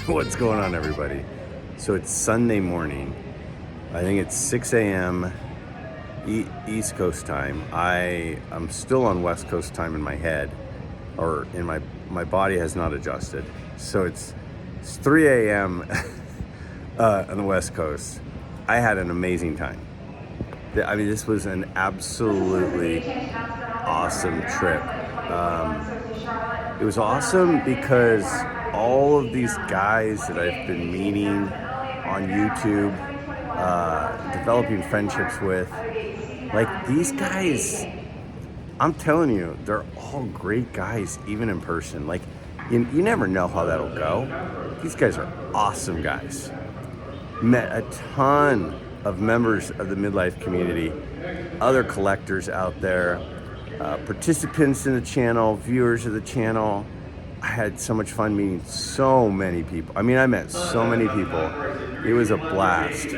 What's going on, everybody? So it's Sunday morning. I think it's 6 a.m. East Coast time. I'm still on West Coast time in my head, or in my body has not adjusted. So it's 3 a.m. On the West Coast. I had an amazing time. I mean, this was an absolutely awesome trip. It was awesome because all of these guys that I've been meeting on YouTube, developing friendships with, like these guys, I'm telling you, they're all great guys, even in person. Like, you never know how that'll go. These guys are awesome guys. Met a ton of members of the MidLife community, other collectors out there, participants in the channel, viewers of the channel. I had so much fun meeting so many people. I mean, I met so many people. It was a blast.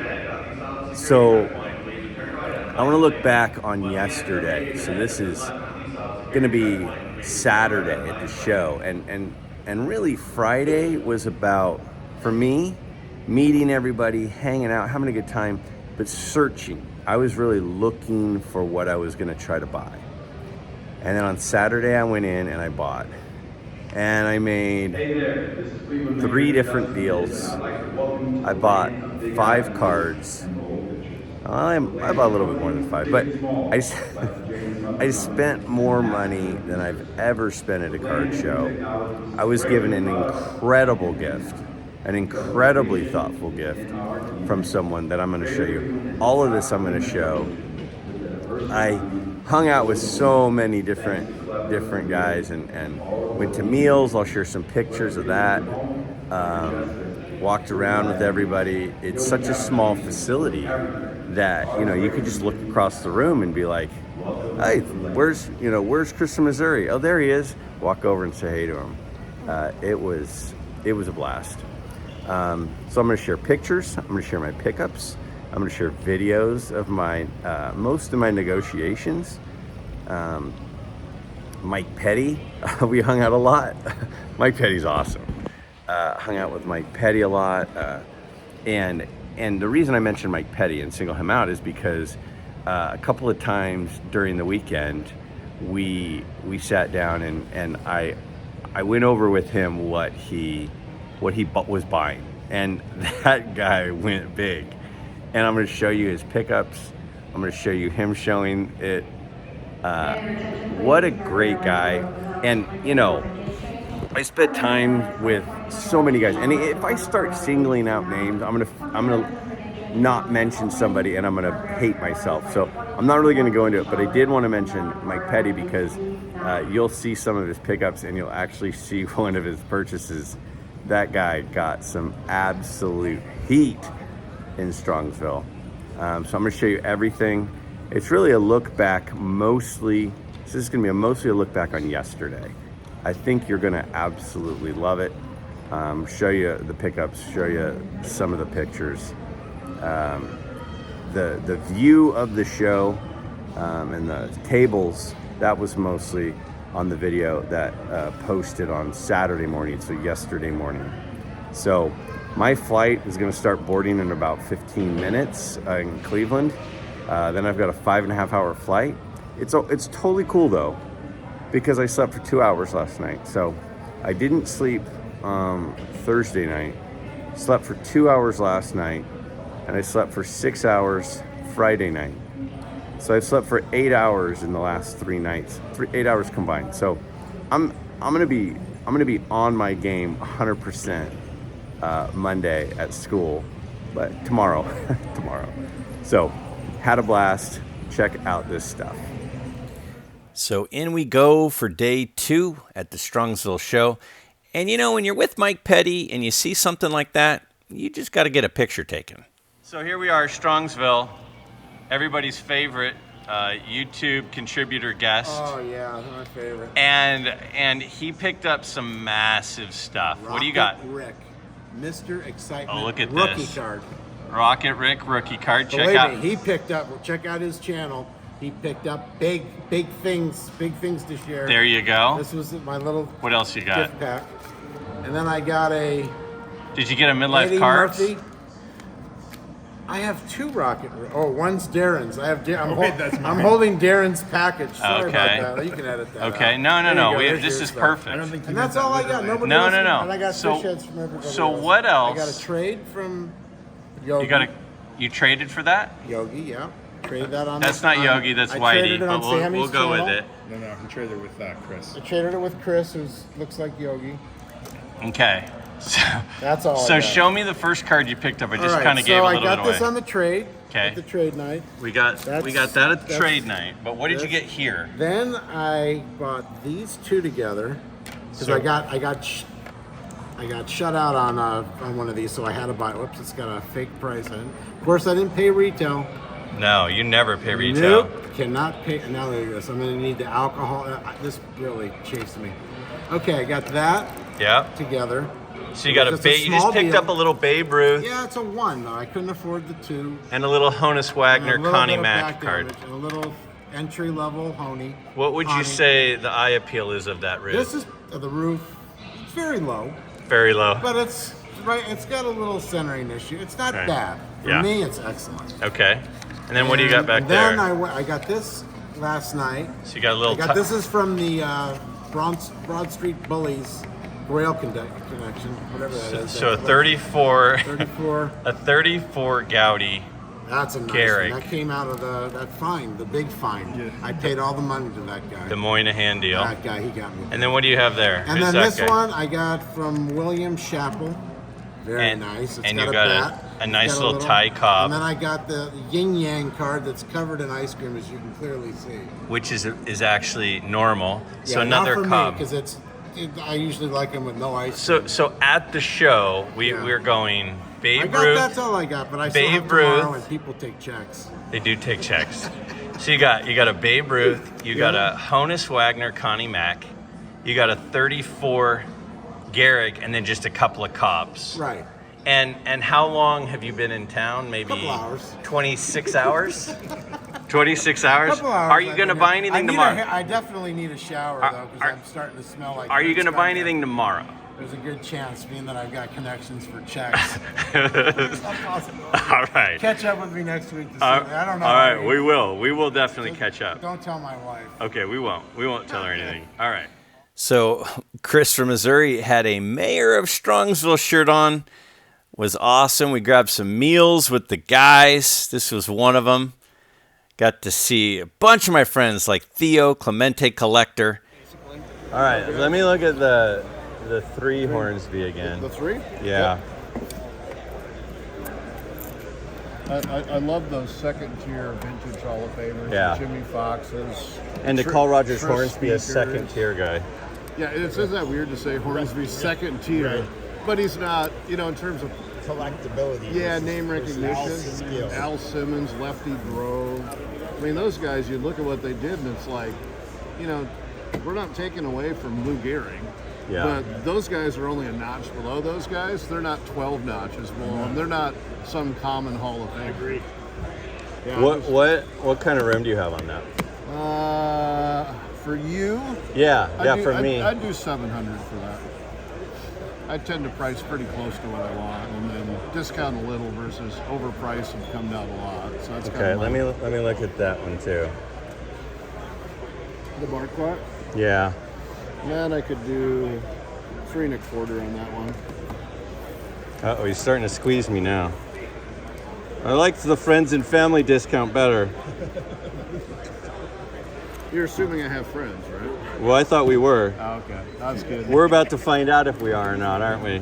So I want to look back on yesterday. So this is going to be Saturday at the show. And really Friday was about, for me, meeting everybody, hanging out, having a good time, but searching. I was really looking for what I was going to try to buy. And then on Saturday, I went in and I bought. And I made 3 different deals. I bought 5 cards. I bought a little bit more than 5, but I spent more money than I've ever spent at a card show. I was given an incredible gift, an incredibly thoughtful gift from someone that I'm going to show you. All of this I'm going to show. I hung out with so many different guys and went to meals. I'll share some pictures of that. Walked around with everybody. It's such a small facility that, you could just look across the room and be like, hey, where's Chris from Missouri? Oh, there he is. Walk over and say hey to him. It was a blast. So I'm going to share pictures. I'm going to share my pickups. I'm going to share videos of my most of my negotiations. Mike Petty, we hung out a lot. Mike Petty's awesome. Hung out with Mike Petty a lot. And the reason I mentioned Mike Petty and single him out is because a couple of times during the weekend, we sat down and I went over with him what he was buying. And that guy went big. And I'm going to show you his pickups. I'm going to show you him showing it. What a great guy. And, I spent time with so many guys. And if I start singling out names, I'm going to not mention somebody and I'm going to hate myself. So I'm not really going to go into it. But I did want to mention Mike Petty because you'll see some of his pickups and you'll actually see one of his purchases. That guy got some absolute heat in Strongsville. So I'm going to show you everything. It's really a look back mostly. This is going to be mostly a look back on yesterday. I think you're going to absolutely love it. Show you the pickups, show you some of the pictures. The view of the show and the tables, that was mostly on the video that posted on Saturday morning, so yesterday morning. So my flight is going to start boarding in about 15 minutes in Cleveland. Then I've got a 5.5 hour flight. It's totally cool though, because I slept for 2 hours last night. So I didn't sleep Thursday night, slept for 2 hours last night, and I slept for 6 hours Friday night. So I've slept for 8 hours in the last 3 nights, 8 hours combined. So I'm gonna be on my game 100% Monday at school, but tomorrow. So had a blast. Check out this stuff. So in we go for day 2 at the Strongsville show. And when you're with Mike Petty and you see something like that, you just got to get a picture taken. So here we are, Strongsville, everybody's favorite YouTube contributor guest. Oh yeah, my favorite. And he picked up some massive stuff. Rocket What do you got? Rick, Mr. Excitement. Oh, look at rookie this. card. Rocket Rick rookie card. Check out. He picked up. Check out his channel. He picked up big things to share. There you go. This was my little. What else you got? Gift pack. And then I got a Did you get a MidLife Eddie cart? Murphy. I have 2 rocket. Oh, one's Darren's. I have. I'm holding Darren's package. Sorry about that. You can edit that. Okay. out. No. There you go. There's This your is stuff. perfect. I don't think you And meant that's all I got. Nobody No, else. no, no. And I got So- fish heads from everybody so else. what else? I got a trade from Yogi. You traded for that? Yogi, yeah. Traded that on. That's not Yogi. That's I Whitey. traded it on But we'll Sammy's go with channel. it. No, he traded with Chris. I traded it with Chris, who looks like Yogi. Okay. So, That's all. so I got. show me the first card you picked up. I just All right, kind of gave a little bit So I got this away. on the trade. Okay. At the trade night. We got that at the trade night. But what did you that's- get here? Then I bought these 2 together because So- I got shut out on one of these, so I had to buy. Whoops, it's got a fake price. Of course, I didn't pay retail. No, you never pay retail. Nope, cannot pay. Now look at this. I'm gonna need the alcohol. This really chased me. Okay, I got that Yeah. together. So you got Just a you just small picked deal. up a little Babe Ruth Yeah, it's a 1 though. I couldn't afford the 2. and a little Honus And Wagner a little Connie bit of Mack back card. damage and a little entry level Honey. What would you Connie. say the eye appeal is of that roof? This is the roof. It's very low. Very low. But it's right. It's got a little centering issue. It's not Okay. bad. For Yeah. me, it's excellent. Okay. And then what do you got back and there? then I got this last night. So you got a little. I got this is from the Broad Street Bullies Grail connection, whatever that is. So a 34. 34. A 34 Gaudi. That's a nice Garrick. one. That came out of that find, the big find. Yeah. I paid all the money to that guy. The Moynihan deal. That guy, he got me. And then what do you have there? And Who's then that this guy? one I got from William Chappell. Very And- nice. It's and got you a got bat. a It's nice got little Thai cob. And then I got the yin yang card that's covered in ice cream, as you can clearly see. Which is actually normal. So Yeah, another not for cob. because I usually like them with no ice. So at the show we're going I Babe got Ruth. that's all I got, but I still have Babe tomorrow, Ruth. and people take checks. They do take checks. So you got a Babe Ruth, you got a Honus Wagner Connie Mack, you got a 34 Garrick, and then just a couple of cobs. Right. And how long have you been in town? Maybe Couple hours. 26 hours? 26 hours? Couple hours. Are you going to buy anything tomorrow? I definitely need a shower though, because are- I'm starting to smell like. Are you French going to buy onion. anything tomorrow? There's a good chance, being that I've got connections for checks. All right. Catch up with me next week to see. I don't know. All right, we will. We will definitely catch up. Don't tell my wife. Okay, we won't. We won't tell her anything. All right. So Chris from Missouri had a Mayor of Strongsville shirt on. Was awesome. We grabbed some meals with the guys. This was one of them. Got to see a bunch of my friends like Theo, Clemente Collector. All right, let me look at the 3 Hornsby again. The 3? Yeah. I love those second tier vintage Hall of Famers. Yeah. Jimmy Foxes. And to call Rogers Trish Hornsby a Speakers. second tier guy. Yeah, it's isn't that weird to say Hornsby's second tier, but he's not. In terms of collectability. Yeah, versus- name versus recognition. skill. Al Simmons, Lefty Grove. I mean, those guys, you look at what they did, and it's like, we're not taking away from Lou Gehrig. Yeah. But those guys are only a notch below those guys. They're not 12 notches below them. They're not some common Hall of Fame. I agree. Yeah, What kind of room do you have on that? for you, Yeah, for I'd, me. I'd do 700 for that. I tend to price pretty close to what I want, and then discount a little versus overprice and come down a lot. So that's Okay, kind of let me look at that one too. the Marquardt. Yeah. Yeah, and I could do 3 1/4 on that one. Uh-oh, he's starting to squeeze me now. I like the friends and family discount better. You're assuming I have friends, right? Well, I thought we were. Oh, okay, that's good. We're about to find out if we are or not, aren't we?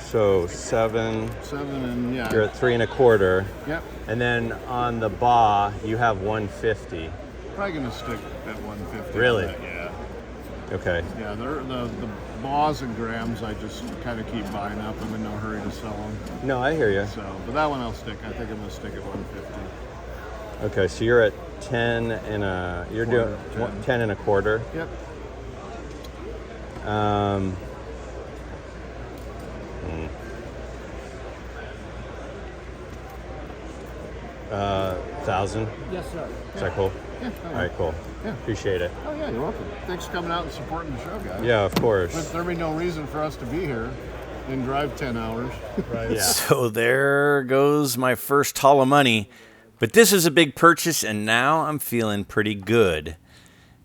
So 7. 7 and yeah. You're at 3 1/4, Yep. and then on the ba you have 150. Probably gonna stick at 150. on Really? that, yeah. Okay. Yeah, the Baws and Grams I just kind of keep buying up. I'm in no hurry to sell them. No, I hear you. So, but that one I'll stick. I think I'm gonna stick at 150. Okay, so you're at 10 and a. You're doing 10 and 1/4. Yep. 1,000. Yes, sir. Is that cool? Yeah. All right, cool. Yeah. Appreciate it. Oh, yeah, you're welcome. Thanks for coming out and supporting the show, guys. Yeah, of course. But there'd be no reason for us to be here and drive 10 hours. Right. Yeah. So there goes my first haul of money. But this is a big purchase, and now I'm feeling pretty good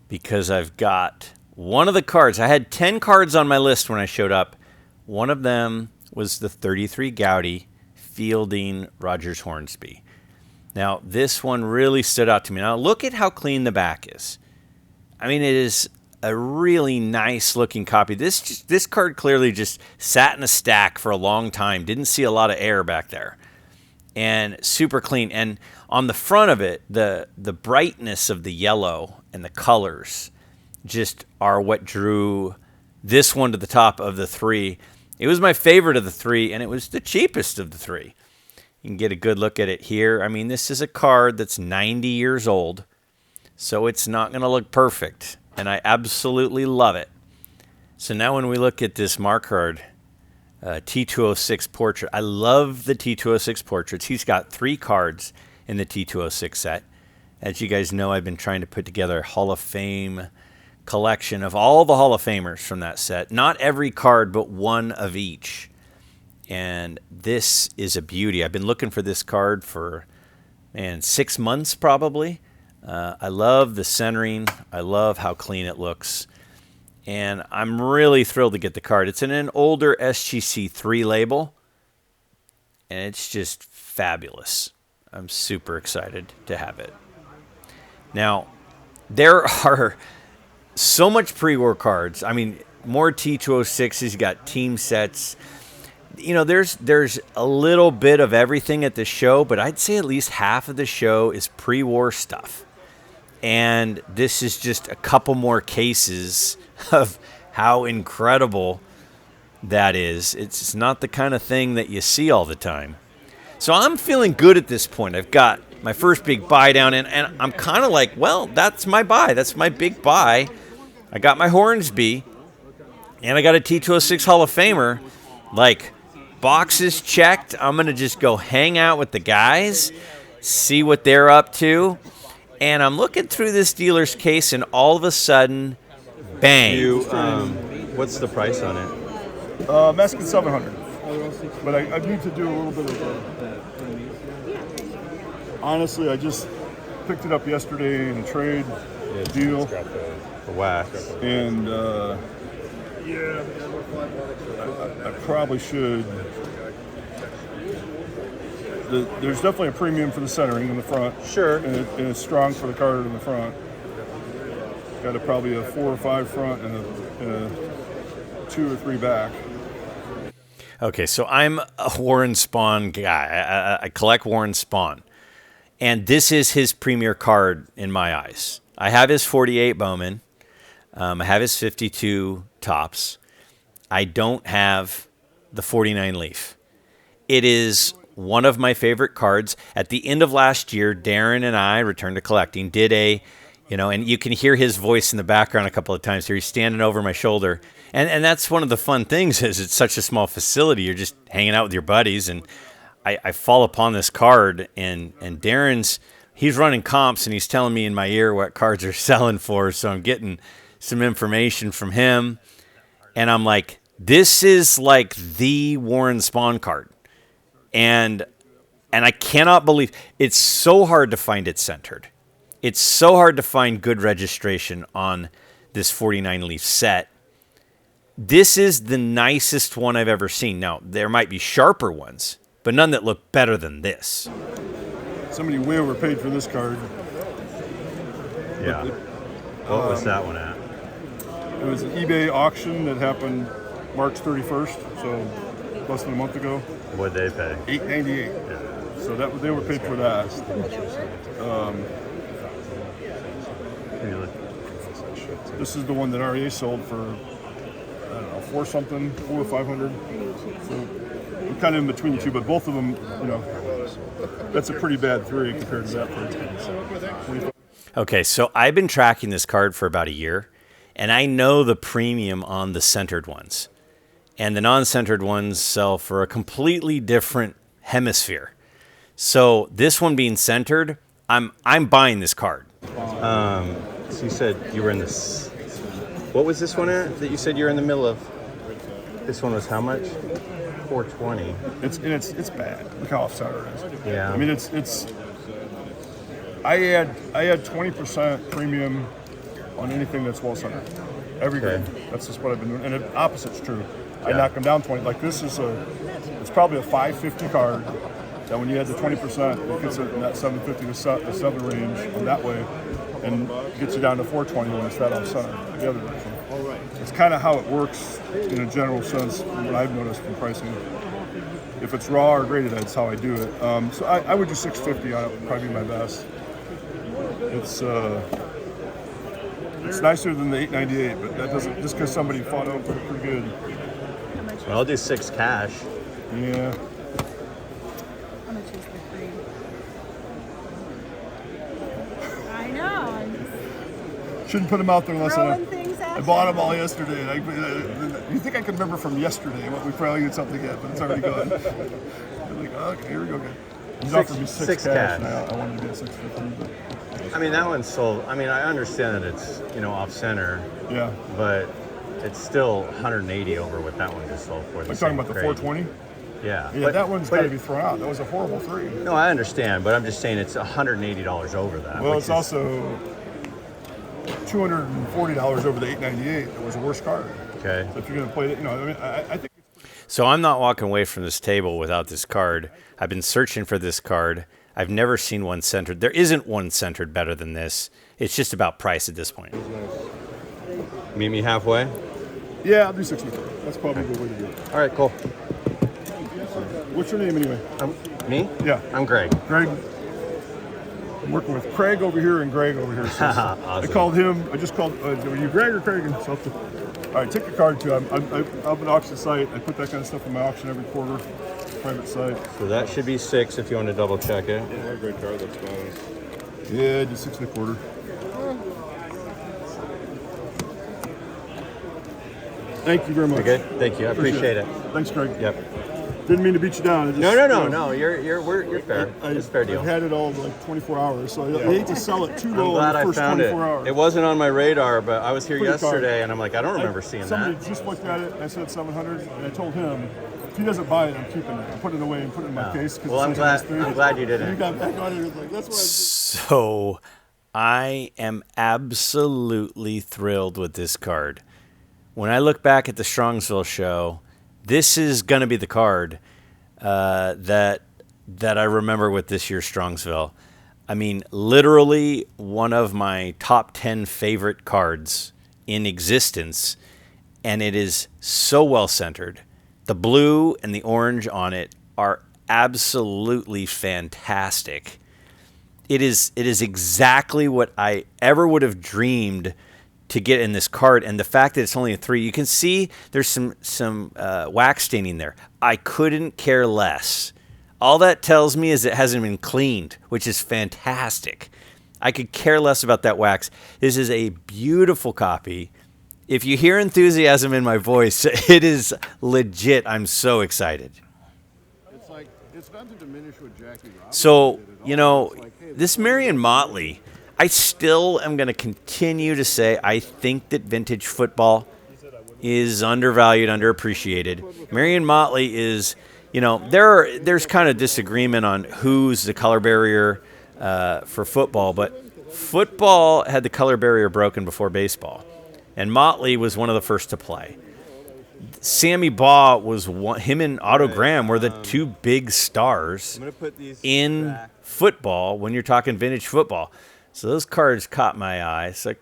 because I've got one of the cards. I had 10 cards on my list when I showed up. One of them was the 33 Gaudy Fielding Rogers Hornsby. Now, this one really stood out to me. Now, look at how clean the back is. I mean, it is a really nice looking copy. This card clearly just sat in a stack for a long time. Didn't see a lot of air back there. And super clean. And on the front of it, the brightness of the yellow and the colors just are what drew this one to the top of the three. It was my favorite of the three, and it was the cheapest of the three. You can get a good look at it here. I mean, this is a card that's 90 years old, so it's not going to look perfect, and I absolutely love it. So now when we look at this Mark card, T206 portrait. I love the T206 portraits. He's got 3 cards in the T206 set. As you guys know, I've been trying to put together a Hall of Fame collection of all the Hall of Famers from that set. Not every card, but one of each. And this is a beauty. I've been looking for this card for, 6 months probably. I love the centering. I love how clean it looks. And I'm really thrilled to get the card. It's in an older SGC3 label, and it's just fabulous. I'm super excited to have it. Now, there are so much pre-war cards. I mean, more T206s. You got team sets. You know, there's a little bit of everything at the show, but I'd say at least half of the show is pre-war stuff. And this is just a couple more cases of how incredible that is. It's not the kind of thing that you see all the time. So I'm feeling good at this point. I've got my first big buy down, and I'm kind of like, well, that's my buy. That's my big buy. I got my Hornsby, and I got a T206 Hall of Famer. Like, boxes checked. I'm going to just go hang out with the guys, see what they're up to. And I'm looking through this dealer's case, and all of a sudden, bang. What's the price on it? I'm asking $700, but I need to do a little bit of honestly, I just picked it up yesterday in a trade deal. The wax. And I probably should. There's definitely a premium for the centering in the front. Sure. And it's strong for the card in the front. Got probably a 4 or 5 front and a 2 or 3 back. Okay, so I'm a Warren Spahn guy. I collect Warren Spahn. And this is his premier card in my eyes. I have his 48 Bowman. I have his 52 Tops. I don't have the 49 Leaf. It is one of my favorite cards. At the end of last year, Darren and I, Return to Collecting, did and you can hear his voice in the background a couple of times here. He's standing over my shoulder. And that's one of the fun things is it's such a small facility. You're just hanging out with your buddies. And I fall upon this card, and he's running comps, and he's telling me in my ear what cards are selling for. So I'm getting some information from him. And I'm like, this is like the Warren Spahn card. And I cannot believe it's so hard to find it centered. It's so hard to find good registration on this 49 Leaf set. This is the nicest one I've ever seen. Now, there might be sharper ones, but none that look better than this. Somebody way overpaid for this card. Yeah. What was that one at? It was an eBay auction that happened March 31st, so less than a month ago. What'd they pay? $898. Yeah. So they were paid for that. This is the one that REA sold for, I don't know, 4 something, 4 or 500. So I'm kind of in between the two, but both of them, that's a pretty bad 3 compared to that price. Okay, so I've been tracking this card for about a year, and I know the premium on the centered ones. And the non-centered ones sell for a completely different hemisphere. So this one being centered, I'm buying this card. So you said you were in this. What was this one at that you said you were in the middle of? This one was how much? 420. It's bad. Look how off center it is. Yeah. I mean, it's. I had 20% premium on anything that's well centered. Every Okay. game. That's just what I've been doing. And the opposite's true. I Yeah. knock them down 20. Like this is it's probably a 550 card. That when you add the 20%, it gets it in that 750 to 7 range on that way, and gets you down to 420 when it's that off center the other direction. It's kind of how it works in a general sense. What I've noticed from pricing. If it's raw or graded, that's how I do it. So I would do 650 on it. Would probably be my best. It's nicer than the 898, but that doesn't just because somebody fought over it pretty good. Well, I'll do 6 cash. Yeah. How much is the free? I know. I'm just Shouldn't put them out there unless throwing things at I bought them all yesterday. You think I could remember from yesterday what we probably get something yet, but it's already gone. I'm like, oh, okay, here we go again. He's offered me 6 cash. Now I wanted to get 650. I mean, that one's sold. I mean, I understand that it's, off center, Yeah. but it's still 180 over what that one just sold for. I'm talking about the 420. Yeah. Yeah, that one's got to be thrown out. That was a horrible 3. No, I understand, but I'm just saying it's $180 over that. Well, which it's is- also $240 over the 898. That was a worse card. okay. So if you're going to play it, I mean, I think. So I'm not walking away from this table without this card. I've been searching for this card. I've never seen one centered. There isn't one centered better than this. It's just about price at this point. Meet me halfway. Yeah, I'll do 650. That's probably the way to do it. All right, cool. What's your name anyway? Me? Yeah. I'm Greg. Greg. I'm working with Craig over here and Greg over here. So I Awesome. called him. I just called. Were you Greg or Craig? All right, take the card too. I'm an auction site. I put that kind of stuff in my auction every quarter. Private site. So that should be 6 if you want to double check it. Yeah, great card. That's fine. Yeah, I did 6 1/4. Thank you very much. Okay. Thank you. I appreciate it. Thanks, Craig. Yep. Didn't mean to beat you down. I just, No. You're fair. It's a fair deal. I've had it all like 24 hours, so I hate to sell it too I'm low glad in the I first found it. 24 hours. It wasn't on my radar, but I was here Pretty card. yesterday, and I'm like, I don't remember seeing Somebody that. just looked at it. I said 700, and I told him if he doesn't buy it, I'm keeping it. I'm putting it away and putting it in my case. Well, I'm glad you didn't. And you got back on it. It was like, that's why. So I am absolutely thrilled with this card. When I look back at the Strongsville show, this is going to be the card that I remember with this year's Strongsville. I mean, literally one of my top 10 favorite cards in existence, and it is so well centered. The blue and the orange on it are absolutely fantastic. It is exactly what I ever would have dreamed to get in this card, and the fact that it's only a 3, you can see there's some wax staining there. I couldn't care less. All that tells me is it hasn't been cleaned, which is fantastic. I could care less about that wax. This is a beautiful copy. If you hear enthusiasm in my voice, it is legit. I'm so excited. It's like, it's not to diminish what Jackie Robinson So, did at all. It's like, hey, this Marion Motley, I still am going to continue to say I think that vintage football is undervalued, underappreciated. Marion Motley is, there's kind of disagreement on who's the color barrier for football, but football had the color barrier broken before baseball, and Motley was one of the first to play. Sammy Baugh was one. Him and Otto Graham were the two big stars in football when you're talking vintage football. So those cards caught my eye. So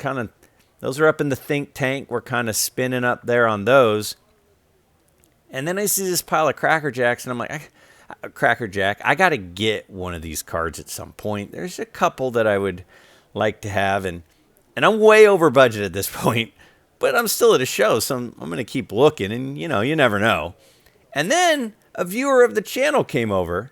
those are up in the think tank. We're kind of spinning up there on those. And then I see this pile of Cracker Jacks, and I'm like, Cracker Jack, I got to get one of these cards at some point. There's a couple that I would like to have, and I'm way over budget at this point, but I'm still at a show, so I'm going to keep looking, and you never know. And then a viewer of the channel came over,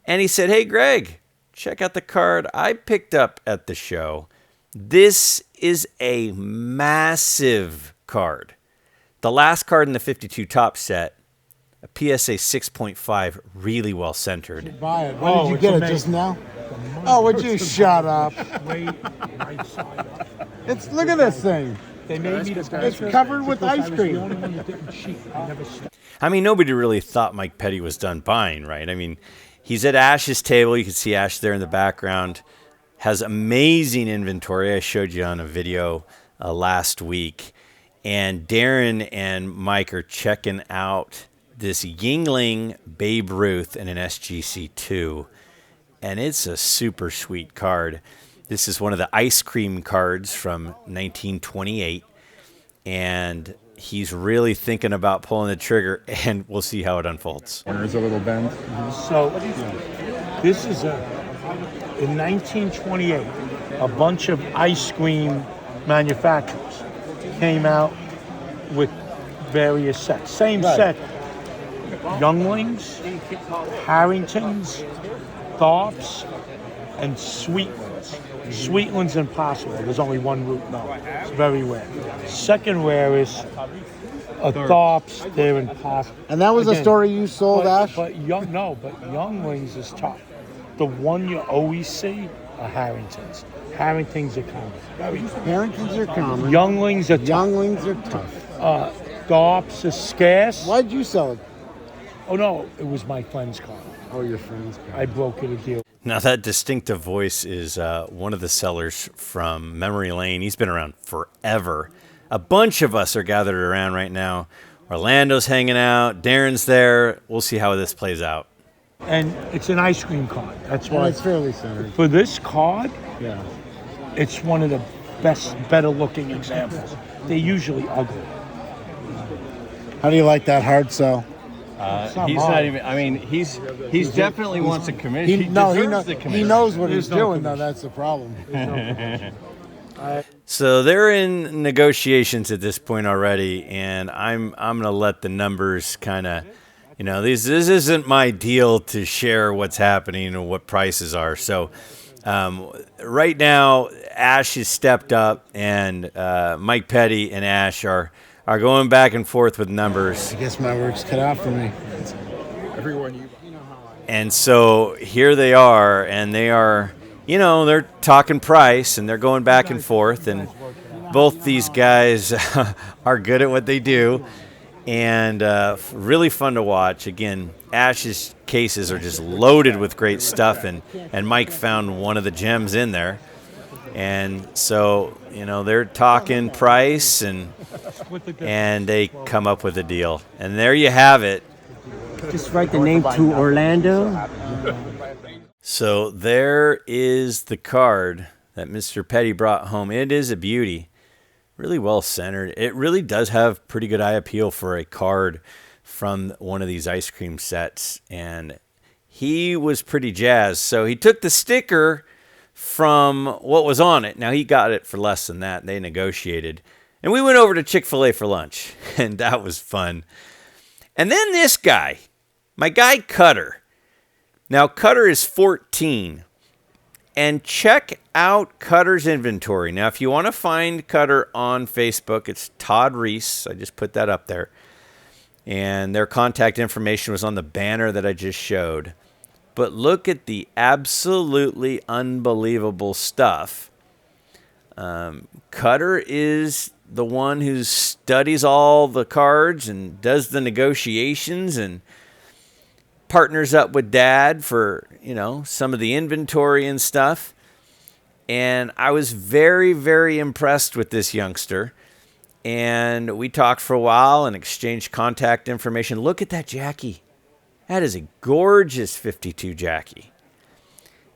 and he said, hey, Greg, check out the card I picked up at the show. This is a massive card. The last card in the 52 top set a PSA 6.5, really well centered. Buy it. When did you get it? Just now? Oh, would you shut up? Look at this thing. They made me It's covered with ice cream. I mean, nobody really thought Mike Petty was done buying, right? I mean, he's at Ash's table. You can see Ash there in the background. Has amazing inventory. I showed you on a video last week. And Darren and Mike are checking out this Yingling Babe Ruth in an SGC2. And it's a super sweet card. This is one of the ice cream cards from 1928. And he's really thinking about pulling the trigger, and we'll see how it unfolds. There's a little bend. So this is in 1928, a bunch of ice cream manufacturers came out with various sets. Same set. Younglings, Harringtons, Thorpes, and Sweetlands. Sweetland's impossible. There's only one route now. It's very rare. Second rarest, Thorpes, they're impossible. And that was a story you sold, Ash? But Younglings is tough. The one you always see are Harringtons. Harringtons are common. Harringtons are common. Younglings are tough. Younglings are tough. Thorpes is scarce. Why'd you sell it? Oh no, it was my friend's car. Oh, your friend's car. I broke it a deal. Now, that distinctive voice is one of the sellers from Memory Lane. He's been around forever. A bunch of us are gathered around right now. Orlando's hanging out. Darren's there. We'll see how this plays out. And it's an ice cream card. That's Well, why. it's fairly centered. For this card, Yeah. it's one of the better looking examples. They're usually ugly. How do you like that hard sell? He's not even. I mean, he's definitely wants a commission. He deserves the commission. He knows what he's no doing, though. That's the problem. So they're in negotiations at this point already, and I'm gonna let the numbers kind of, this isn't my deal to share what's happening or what prices are. So right now, Ash has stepped up, and Mike Petty and Ash are going back and forth with numbers. I guess my work's cut out for me. And so here they are, and they are, they're talking price, and they're going back and forth, and both these guys are good at what they do, and really fun to watch. Again, Ash's cases are just loaded with great stuff, and Mike found one of the gems in there. And so, they're talking price, and they come up with a deal. And there you have it. Just write the name to Orlando. So there is the card that Mr. Petty brought home. It is a beauty. Really well centered. It really does have pretty good eye appeal for a card from one of these ice cream sets. And he was pretty jazzed. So he took the sticker from what was on it. Now, he got it for less than that. They negotiated. And we went over to Chick-fil-A for lunch. And that was fun. And then this guy, my guy Cutter. Now, Cutter is 14. And check out Cutter's inventory. Now, if you want to find Cutter on Facebook, it's Todd Reese. I just put that up there. And their contact information was on the banner that I just showed. But look at the absolutely unbelievable stuff. Cutter is the one who studies all the cards and does the negotiations and partners up with Dad for, some of the inventory and stuff. And I was very, very impressed with this youngster. And we talked for a while and exchanged contact information. Look at that Jackie. That is a gorgeous 52 Jackie.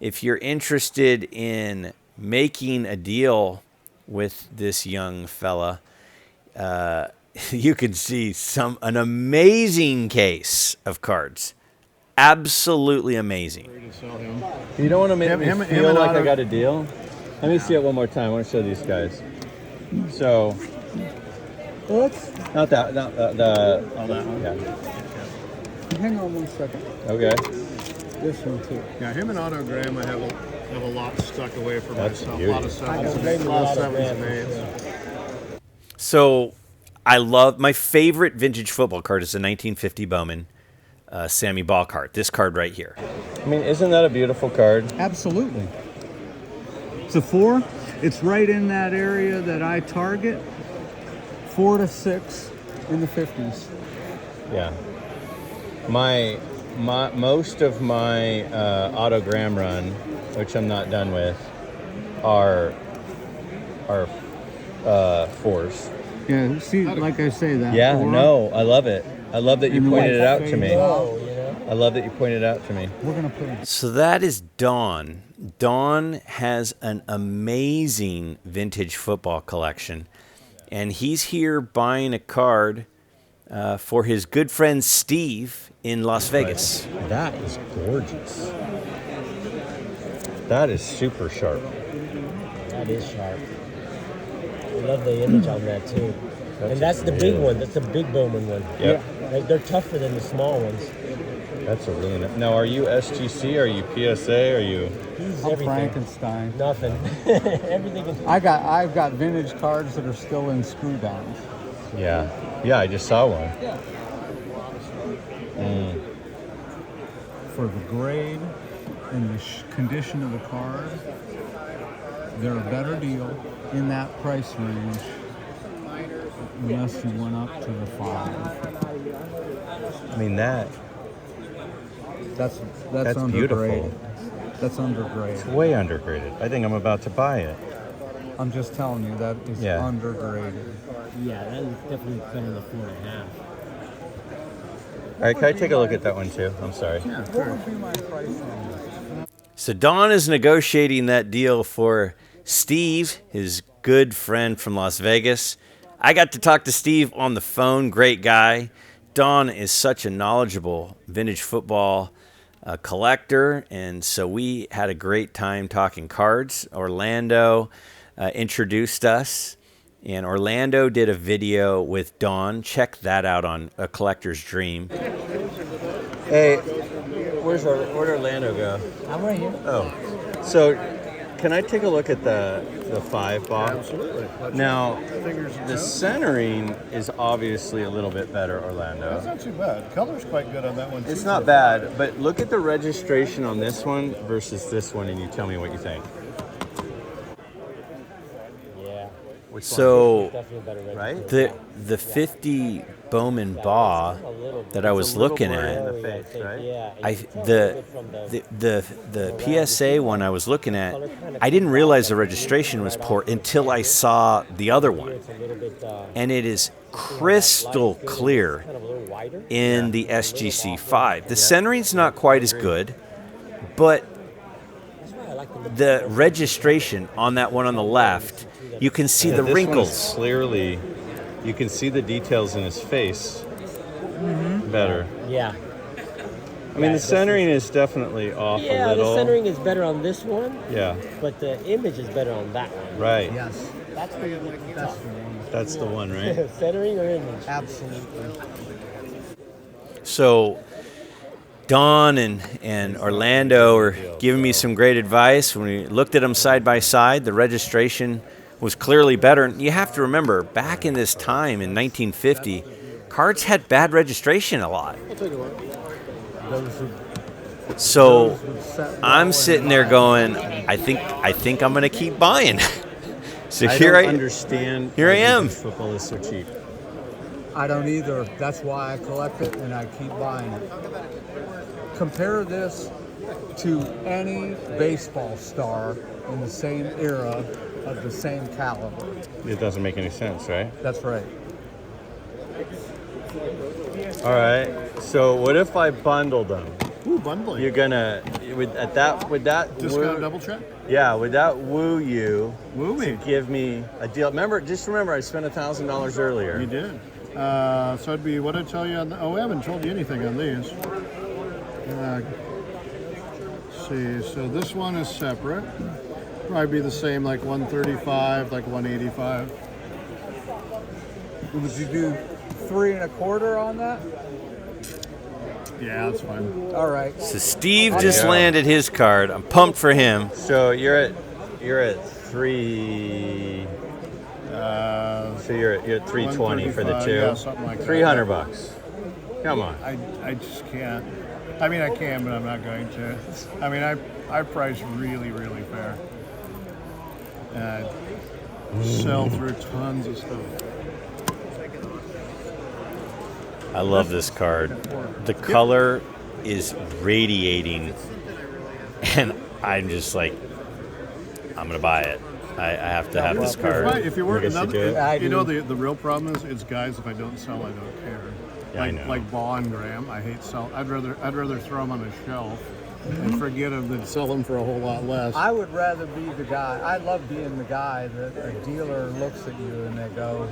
If you're interested in making a deal with this young fella, you can see an amazing case of cards. Absolutely amazing. You don't want to make me feel like I got a deal? Let me see it one more time. I want to show these guys. So, not that, the Oh, that one? yeah. Hang on 1 second. Okay. This one, too. Yeah, him and Autogram, I have a lot stuck away for That's myself. A beauty. lot of sevens and eights. So I love my favorite vintage football card is the 1950 Bowman. Sammy Ballcart. This card right here. I mean, isn't that a beautiful card? Absolutely. It's a 4. It's right in that area that I target. 4 to 6 in the 50s. Yeah. Most of my autogram run, which I'm not done with, are 4s. Yeah, see, like I say, that. Yeah, 4, no, I love it. I love that you And the pointed it white out to fade me. out, I love that you pointed it out to me. We're going to put it. So that is Don. Don has an amazing vintage football collection, and he's here buying a card for his good friend Steve in Las Vegas. That is gorgeous. That is super sharp. That is sharp. I love the image on that too. And that's the big one. That's the big Bowman one. Yep. They're tougher than the small ones. That's a really nice. Now, are you SGC? Are you PSA? Are you? He's I'm everything. Frankenstein. Nothing. Everything is. I've got vintage cards that are still in screw downs. Yeah. Yeah, I just saw one. Yeah. For the grade and the condition of the card, they're a better deal in that price range unless you went up to the 5. I mean, That's that's undergraded. beautiful. That's undergraded. It's way undergraded. I think I'm about to buy it. I'm just telling you that is undergraded. Yeah, that is definitely better than the 4.5. All right, can I take a look at that one too? I'm sorry. Yeah, what would be my price on this? So Don is negotiating that deal for Steve, his good friend from Las Vegas. I got to talk to Steve on the phone. Great guy. Don is such a knowledgeable vintage football collector, and so we had a great time talking cards. Orlando introduced us, and Orlando did a video with Don. Check that out on A Collector's Dream. Hey, where'd Orlando go? I'm right here. Oh, so can I take a look at the 5 box? Absolutely. Now, the centering is obviously a little bit better, Orlando. That's not too bad. Color's quite good on that one, too. It's not bad, but look at the registration on this one versus this one, and you tell me what you think. Yeah. So Definitely better red. Right? the 50 Bowman Baugh that I was looking In at, the face, right? Yeah. the PSA one I was looking at, I didn't realize the registration was poor until I saw the other one, It's a little bit. and it is crystal clear Kind of a little wider. in the SGC 5. The centering's not quite as good, but That's why I like the look. the registration on that one on the left, you can see the This one is wrinkles. clearly, you can see the details in his face better. Yeah. I mean, the centering is definitely off a Yeah, little. the centering is better on this one, Yeah, but the image is better on that one. right. Yes, That's where you get the that's top. the one. That's the one, right? Centering or image? Absolutely. So Don and Orlando are giving me some great advice. When we looked at them side by side, the registration was clearly better. And you have to remember, back in this time in 1950, cards had bad registration a lot. So I'm sitting there going, I think I'm going to keep buying. So I here don't I understand. here I why am. vintage Football is so cheap. I don't either. That's why I collect it and I keep buying it. Compare this to any baseball star in the same era of the same caliber. It doesn't make any sense, right? That's right. All right. So what if I bundled them? Ooh, bundling. You're gonna would that Discount woo, double check? yeah, would that woo you Woo me. to give me a deal? Remember I spent $1,000 earlier. You did. So it'd be, what did I tell you on the, oh, I haven't told you anything on these. Let's see, so this one is separate. Probably be the same, like 135, like 185. Would you do 3 1/4 on that? Yeah, that's fine. All right. So Steve just Yeah. landed his card. I'm pumped for him. So you're at 3. So you're at 320 for the 2. Yeah, something like that. $300. Come on. I just can't. I mean, I can, but I'm not going to. I mean, I price really, really fair. Sell through tons of stuff. I love this card. The color is radiating, and I'm just like, I'm gonna buy it. I have to have this card. If you work I you know, the real problem is guys. If I don't sell, I don't care. Yeah, I know. Like Ball and Graham, I hate sell. I'd rather throw them on a shelf and forget them than sell them for a whole lot less. I would rather be the guy. I love being the guy that a dealer looks at you and they go,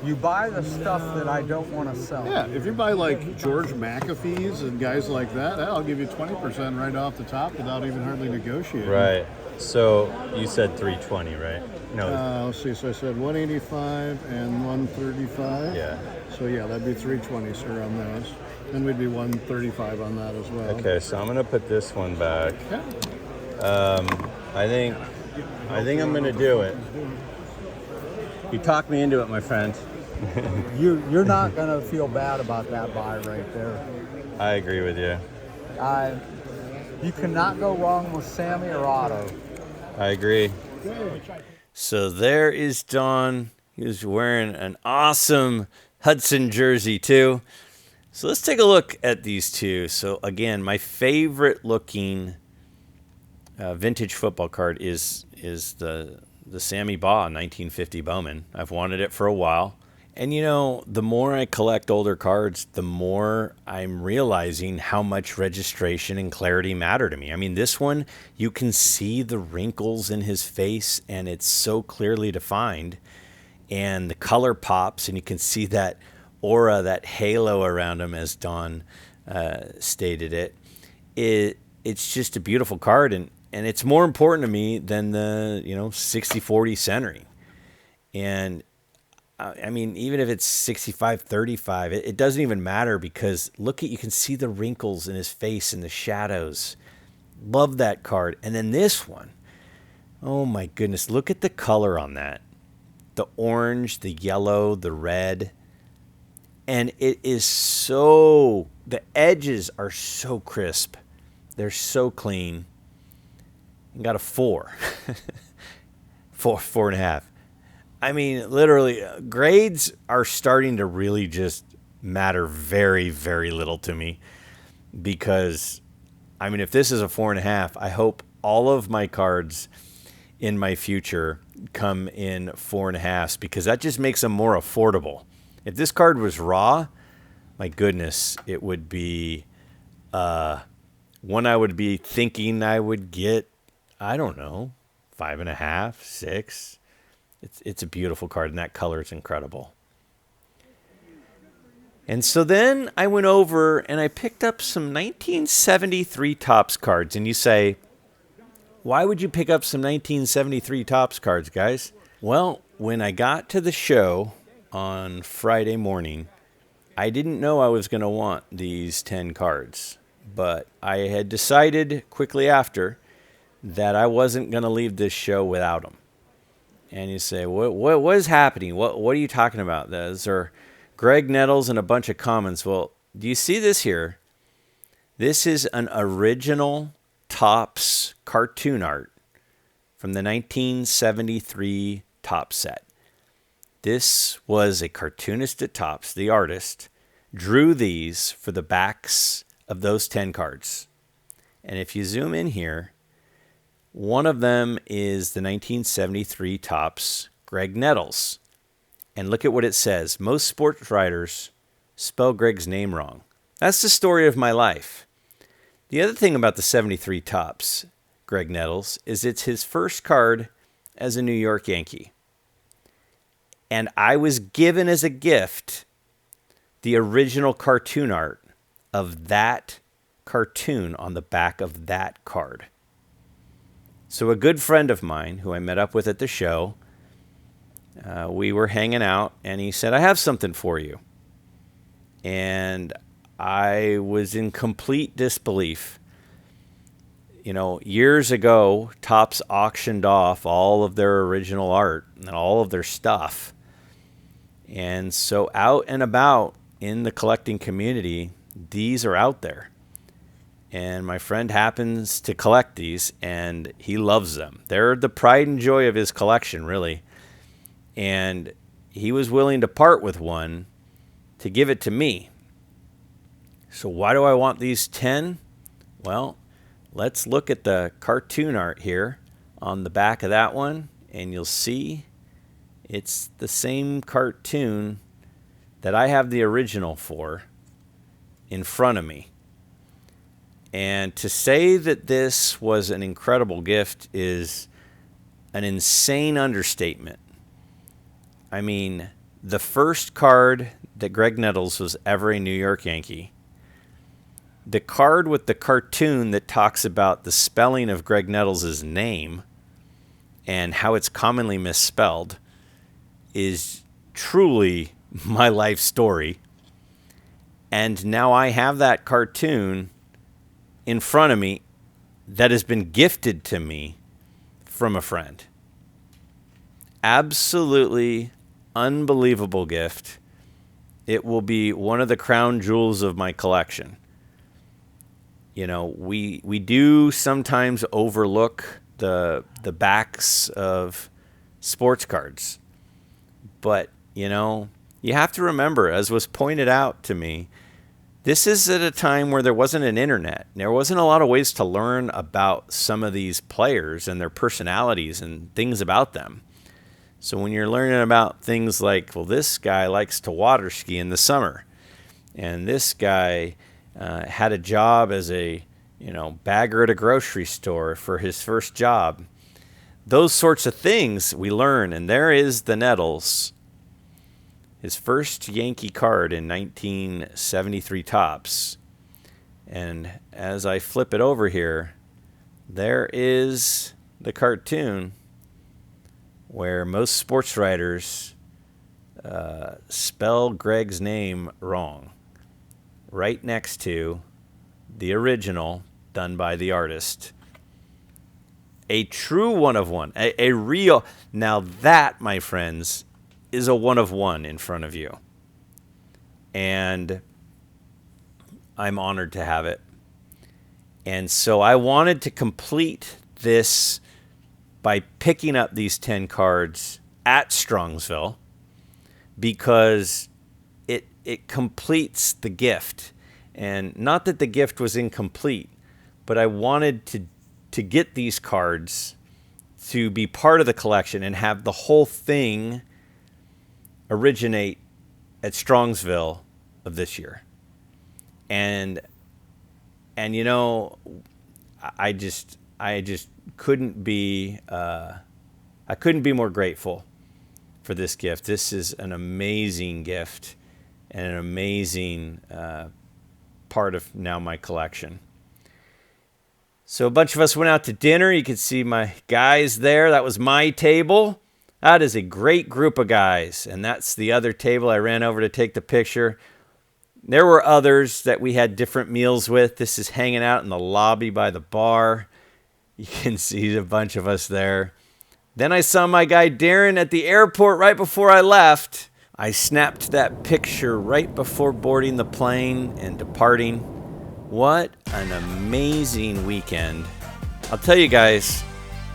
"You buy the stuff that I don't want to sell." Yeah, if you buy like George McAfee's and guys like that, I'll give you 20% right off the top without even hardly negotiating. Right. So you said 320, right? No. Let's see. So I said 185 and 135. Yeah. So yeah, that'd be 320, sir, on those. Then we'd be 135 on that as well. Okay, so I'm gonna put this one back. Yeah. I think I'm gonna do it. You talked me into it, my friend. You're not gonna feel bad about that buy right there. I agree with you. You cannot go wrong with Sammy or Otto. I agree. So there is Don. He was wearing an awesome Hudson jersey too. So let's take a look at these two. So again, my favorite looking vintage football card is the Sammy Baugh 1950 Bowman. I've wanted it for a while. And you know, the more I collect older cards, the more I'm realizing how much registration and clarity matter to me. I mean, this one, you can see the wrinkles in his face and it's so clearly defined. And the color pops and you can see that aura, that halo around him, as Don stated it. It's just a beautiful card, and it's more important to me than the 60-40 centering. And I mean, even if it's 65-35, it doesn't even matter, because you can see the wrinkles in his face and the shadows. Love that card. And then this one, oh my goodness, look at the color on that. The orange, the yellow, the red. And it is the edges are so crisp. They're so clean. And got a 4. 4.5. I mean, literally, grades are starting to really just matter very, very little to me. Because, I mean, if this is a 4.5, I hope all of my cards in my future come in 4.5s, because that just makes them more affordable. If this card was raw, my goodness, it would be one I would be thinking I would get, I don't know, 5.5, 6. It's a beautiful card, and that color is incredible. And so then I went over and I picked up some 1973 Topps cards. And you say, why would you pick up some 1973 Topps cards, guys? Well, when I got to the show on Friday morning, I didn't know I was going to want these 10 cards. But I had decided quickly after that I wasn't going to leave this show without them. And you say, what is happening? What are you talking about? Those are Greg Nettles and a bunch of comments. Well, do you see this here? This is an original Topps cartoon art from the 1973 Topps set. This was a cartoonist at Topps, the artist, drew these for the backs of those 10 cards. And if you zoom in here, one of them is the 1973 Topps Greg Nettles. And look at what it says. Most sports writers spell Greg's name wrong. That's the story of my life. The other thing about the 73 Topps Greg Nettles is it's his first card as a New York Yankee. And I was given as a gift the original cartoon art of that cartoon on the back of that card. So a good friend of mine who I met up with at the show, we were hanging out, and he said, I have something for you. And I was in complete disbelief. You know, years ago, Topps auctioned off all of their original art and all of their stuff. And so out and about, in the collecting community, these are out there. And my friend happens to collect these, and he loves them. They're the pride and joy of his collection, really. And he was willing to part with one to give it to me. So why do I want these 10? Well, let's look at the cartoon art here on the back of that one, and you'll see it's the same cartoon that I have the original for in front of me. And to say that this was an incredible gift is an insane understatement. I mean, the first card that Greg Nettles was ever a New York Yankee, the card with the cartoon that talks about the spelling of Greg Nettles' name and how it's commonly misspelled, is truly my life story. And now I have that cartoon in front of me that has been gifted to me from a friend. Absolutely unbelievable gift. It will be one of the crown jewels of my collection. You know, we do sometimes overlook the backs of sports cards. But, you know, you have to remember, as was pointed out to me, this is at a time where there wasn't an internet. There wasn't a lot of ways to learn about some of these players and their personalities and things about them. So when you're learning about things like, well, this guy likes to water ski in the summer, and this guy had a job as a, bagger at a grocery store for his first job. Those sorts of things we learn, and there is the Nettles. His first Yankee card in 1973 Topps. And as I flip it over here, there is the cartoon where most sports writers spell Greg's name wrong, right next to the original done by the artist. A true one of one, a real. Now that, my friends, is a one of one in front of you. And I'm honored to have it. And so I wanted to complete this by picking up these 10 cards at Strongsville, because it completes the gift. And not that the gift was incomplete, but I wanted to get these cards to be part of the collection and have the whole thing originate at Strongsville of this year. And I just couldn't be I couldn't be more grateful for this gift. This is an amazing gift and an amazing part of now my collection. So a bunch of us went out to dinner. You can see my guys there. That was my table. That is a great group of guys. And that's the other table. I ran over to take the picture. There were others that we had different meals with. This is hanging out in the lobby by the bar. You can see a bunch of us there. Then I saw my guy Darren at the airport right before I left. I snapped that picture right before boarding the plane and departing. What an amazing weekend. I'll tell you guys,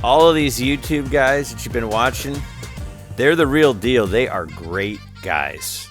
all of these YouTube guys that you've been watching, they're the real deal. They are great guys.